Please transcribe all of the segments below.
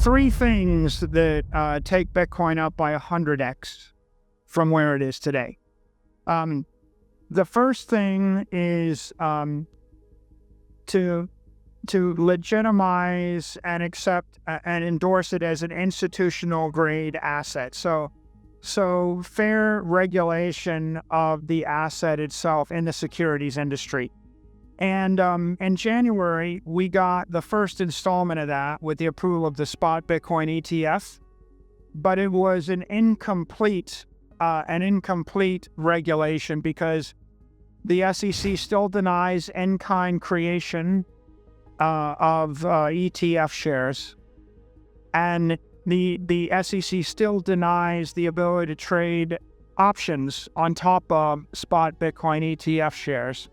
three things that take Bitcoin up by 100x from where it is today. The first thing is to legitimize and accept and endorse it as an institutional grade asset. So fair regulation of the asset itself in the securities industry. And in January, we got the first installment of that with the approval of the spot Bitcoin ETF, but it was an incomplete regulation because the SEC still denies in-kind creation of ETF shares, and the SEC still denies the ability to trade options on top of spot Bitcoin ETF shares.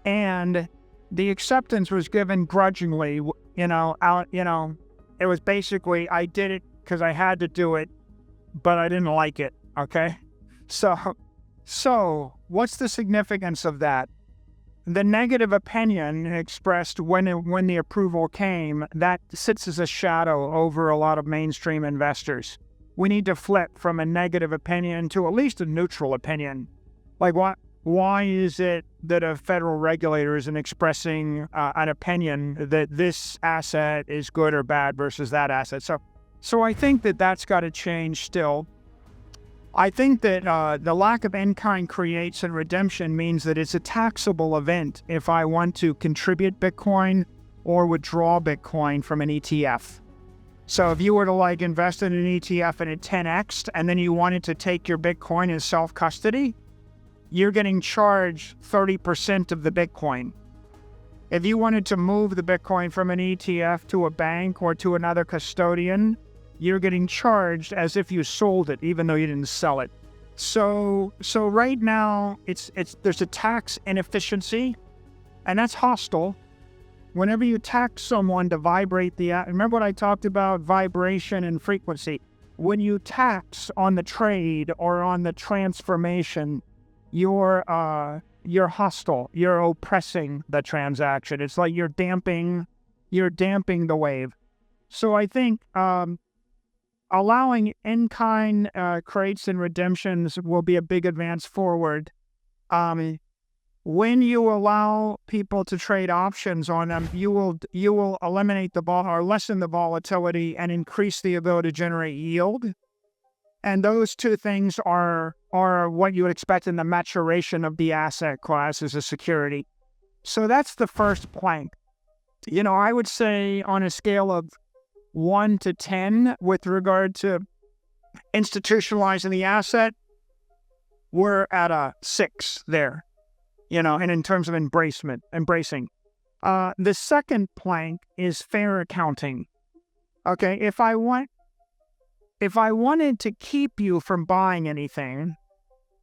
And the acceptance was given grudgingly, it was basically, I did it because I had to do it, but I didn't like it, okay? So what's the significance of that? The negative opinion expressed when the approval came, that sits as a shadow over a lot of mainstream investors. We need to flip from a negative opinion to at least a neutral opinion. Like, why is it that a federal regulator isn't expressing an opinion that this asset is good or bad versus that asset? So I think that's got to change still. I think that the lack of in-kind creates and redemption means that it's a taxable event if I want to contribute Bitcoin or withdraw Bitcoin from an ETF. So if you were to invest in an ETF and it 10x'd and then you wanted to take your Bitcoin in self-custody, you're getting charged 30% of the Bitcoin. If you wanted to move the Bitcoin from an ETF to a bank or to another custodian, you're getting charged as if you sold it, even though you didn't sell it. So right now, there's a tax inefficiency, and that's hostile. Whenever you tax someone to vibrate remember what I talked about, vibration and frequency. When you tax on the trade or on the transformation, you're hostile. You're oppressing the transaction. It's like you're damping the wave. So I think allowing in-kind creates and redemptions will be a big advance forward. When you allow people to trade options on them, you will eliminate or lessen the volatility and increase the ability to generate yield. And those two things are what you would expect in the maturation of the asset class as a security. So that's the first plank. I would say on a scale of 1 to 10 with regard to institutionalizing the asset, we're at a 6 there, and in terms of embracing. The second plank is fair accounting. Okay, if I wanted to keep you from buying anything,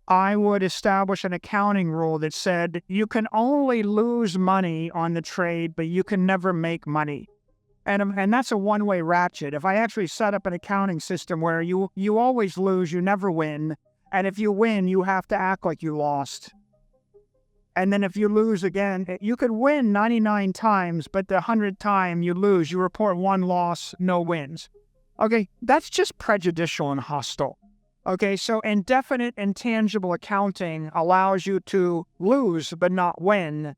I would establish an accounting rule that said you can only lose money on the trade, but you can never make money. And that's a one-way ratchet. If I actually set up an accounting system where you always lose, you never win, and if you win, you have to act like you lost. And then if you lose again, you could win 99 times, but the 100th time you lose, you report one loss, no wins. Okay, that's just prejudicial and hostile. Okay, so indefinite intangible accounting allows you to lose but not win.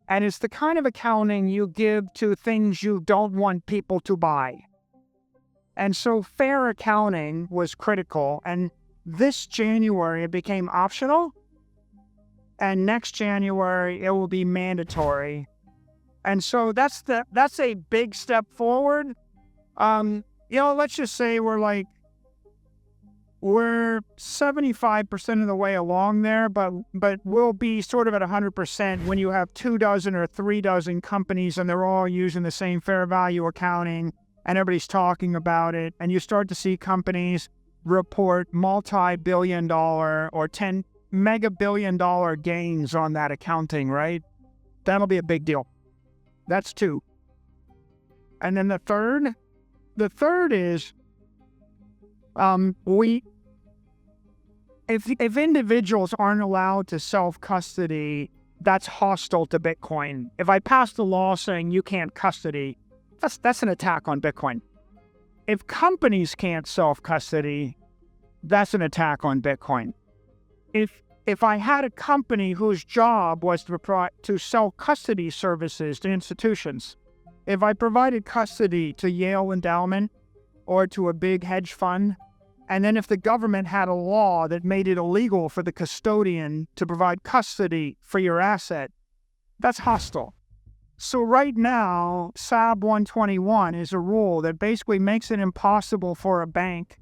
And it's the kind of accounting you give to things you don't want people to buy. And so fair accounting was critical. And this January, it became optional. And next January, it will be mandatory. And so that's a big step forward. Let's just say we're 75% of the way along there, but we'll be sort of at 100% when you have 24 or 36 companies and they're all using the same fair value accounting and everybody's talking about it. And you start to see companies report multi-billion-dollar or 10 mega-billion-dollar gains on that accounting, right? That'll be a big deal. That's 2. And then the third is if individuals aren't allowed to self-custody, that's hostile to Bitcoin. If I pass the law saying you can't custody, that's an attack on Bitcoin. if companies can't self-custody, that's an attack on Bitcoin. If I had a company whose job was to sell custody services to institutions, if I provided custody to Yale Endowment or to a big hedge fund, and then if the government had a law that made it illegal for the custodian to provide custody for your asset, that's hostile. So right now, SAB 121 is a rule that basically makes it impossible for a bank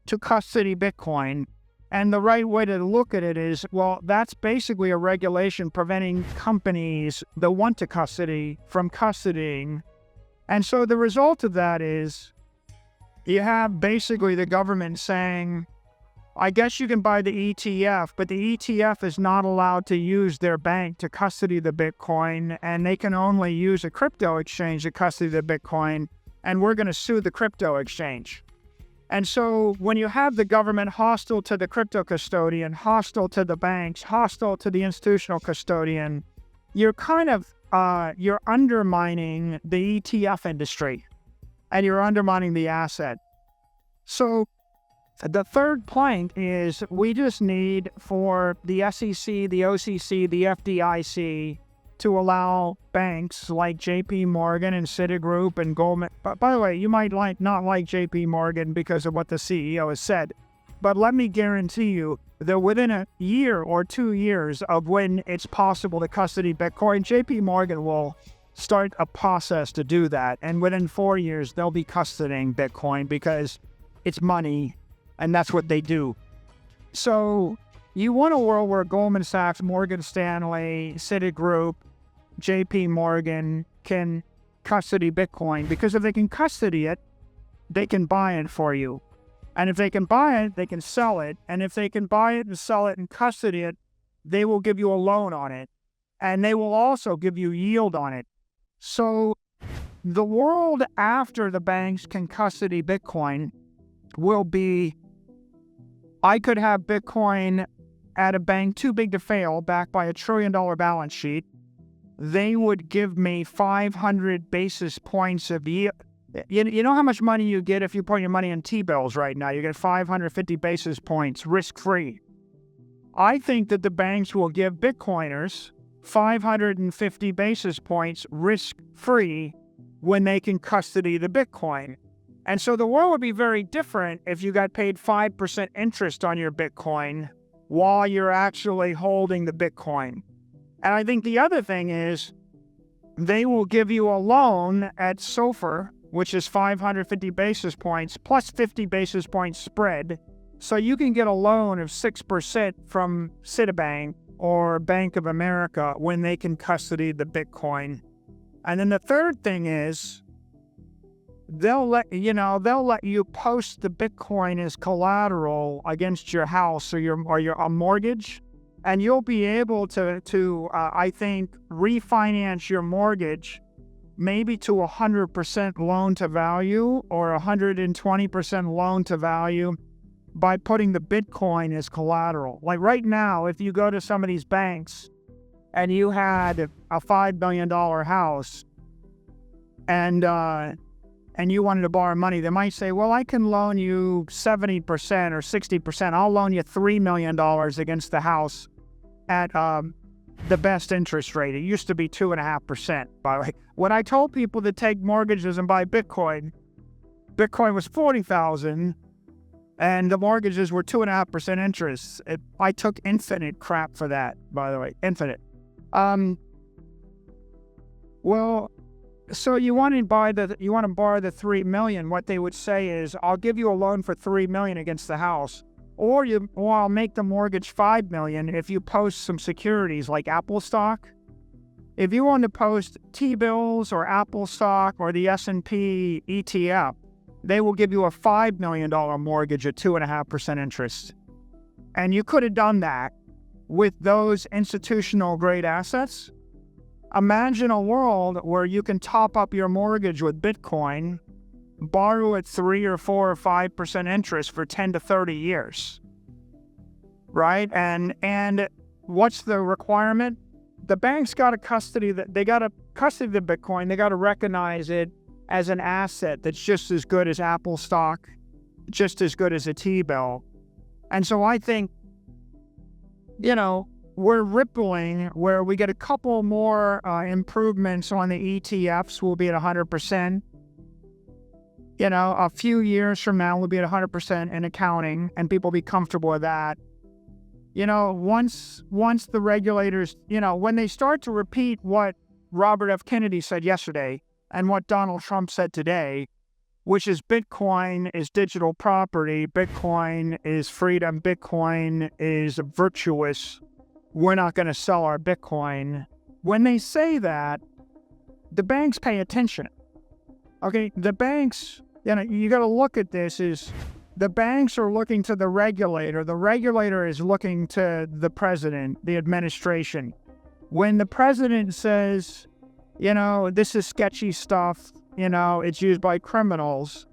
to custody Bitcoin. And the right way to look at it is, well, that's basically a regulation preventing companies that want to custody from custodying. And so the result of that is you have basically the government saying, I guess you can buy the ETF, but the ETF is not allowed to use their bank to custody the Bitcoin, and they can only use a crypto exchange to custody the Bitcoin, and we're going to sue the crypto exchange. And so when you have the government hostile to the crypto custodian, hostile to the banks, hostile to the institutional custodian, you're kind of, you're undermining the ETF industry, and you're undermining the asset. So the third plank is we just need for the SEC, the OCC, the FDIC to allow banks like JPMorgan and Citigroup and Goldman. But by the way, you might not like JPMorgan because of what the CEO has said, but let me guarantee you that within a year or 2 years of when it's possible to custody Bitcoin, JPMorgan will start a process to do that. And within 4 years, they'll be custodying Bitcoin because it's money. And that's what they do. So you want a world where Goldman Sachs, Morgan Stanley, Citigroup, JP Morgan can custody Bitcoin, because if they can custody it, they can buy it for you. And if they can buy it, they can sell it. And if they can buy it and sell it and custody it, they will give you a loan on it. And they will also give you yield on it. So the world after the banks can custody Bitcoin will be, I could have Bitcoin at a bank too big to fail, backed by $1 trillion balance sheet. They would give me 500 basis points of yield. You know how much money you get if you put your money in T-bills right now? You get 550 basis points risk-free. I think that the banks will give Bitcoiners 550 basis points risk-free when they can custody the Bitcoin. And so the world would be very different if you got paid 5% interest on your Bitcoin while you're actually holding the Bitcoin. And I think the other thing is they will give you a loan at SOFR, which is 550 basis points plus 50 basis points spread. So you can get a loan of 6% from Citibank or Bank of America when they can custody the Bitcoin. And then the third thing is, they'll let you post the Bitcoin as collateral against your house or your mortgage, and you'll be able to I think refinance your mortgage maybe to 100% loan to value or 120% loan to value by putting the Bitcoin as collateral. Like right now, if you go to some of these banks and you had a $5 million house and you wanted to borrow money, they might say, well, I can loan you 70% or 60%. I'll loan you $3 million against the house at the best interest rate. It used to be 2.5%, by the way. When I told people to take mortgages and buy Bitcoin, Bitcoin was $40,000 and the mortgages were 2.5% interest. I took infinite crap for that, by the way, infinite. Well, so you want to borrow the $3 million. What they would say is, I'll give you a loan for $3 million against the house, or I'll make the mortgage $5 million if you post some securities like Apple stock. If you want to post T-bills or Apple stock or the S&P ETF, they will give you a $5 million mortgage at 2.5% interest. And you could have done that with those institutional grade assets. Imagine a world where you can top up your mortgage with Bitcoin, borrow at 3 or 4 or 5% interest for 10 to 30 years, right? And what's the requirement? The bank's got to custody the Bitcoin. They got to recognize it as an asset that's just as good as Apple stock, just as good as a T-bill. And so I think, we're rippling where we get a couple more improvements on the ETFs. We'll be at 100%. A few years from now, we'll be at 100% in accounting, and people will be comfortable with that. Once the regulators, when they start to repeat what Robert F. Kennedy said yesterday and what Donald Trump said today, which is Bitcoin is digital property, Bitcoin is freedom, Bitcoin is virtuous, we're not going to sell our Bitcoin. When they say that, the banks pay attention. Okay, the banks, you got to look at this is the banks are looking to the regulator. The regulator is looking to the president, the administration. When the president says, this is sketchy stuff, it's used by criminals,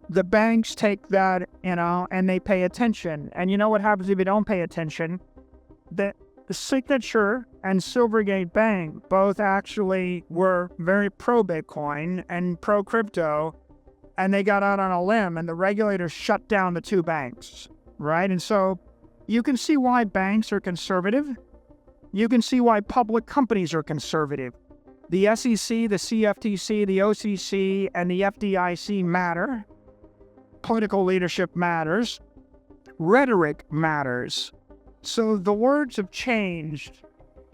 the banks take that, and they pay attention. And you know what happens if you don't pay attention? The Signature and Silvergate Bank both actually were very pro-Bitcoin and pro-crypto, and they got out on a limb, and the regulators shut down the two banks, right? And so you can see why banks are conservative. You can see why public companies are conservative. The SEC, the CFTC, the OCC, and the FDIC matter. Political leadership matters. Rhetoric matters. So the words have changed.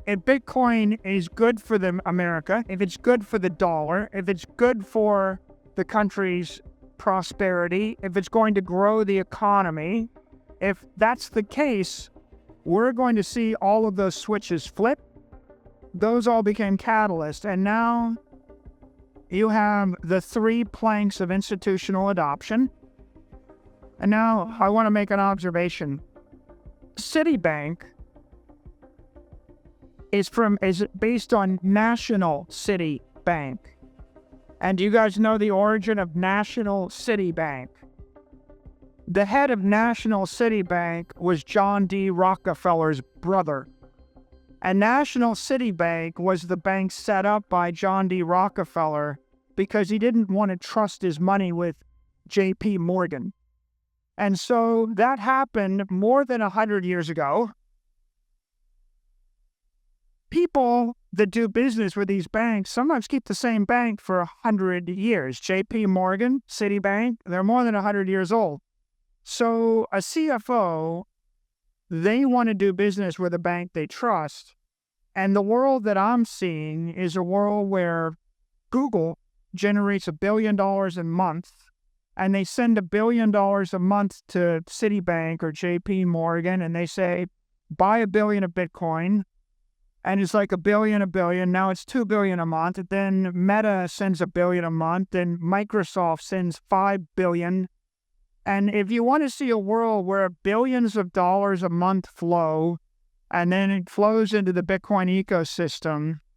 If Bitcoin is good for America, if it's good for the dollar, if it's good for the country's prosperity, if it's going to grow the economy, if that's the case, we're going to see all of those switches flip. Those all became catalysts. And now you have the three planks of institutional adoption. And now I want to make an observation. Citibank is based on National City Bank. And do you guys know the origin of National City Bank? The head of National City Bank was John D. Rockefeller's brother. And National City Bank was the bank set up by John D. Rockefeller because he didn't want to trust his money with JPMorgan. And so that happened more than 100 years ago. People that do business with these banks sometimes keep the same bank for 100 years. JPMorgan, Citibank, they're more than 100 years old. So a CFO, they want to do business with a bank they trust. And the world that I'm seeing is a world where Google generates $1 billion a month, and they send $1 billion a month to Citibank or JPMorgan, and they say, buy $1 billion of Bitcoin. And it's like $1 billion. Now it's $2 billion a month. And then Meta sends $1 billion a month. Then Microsoft sends $5 billion. And if you want to see a world where billions of dollars a month flow, and then it flows into the Bitcoin ecosystem,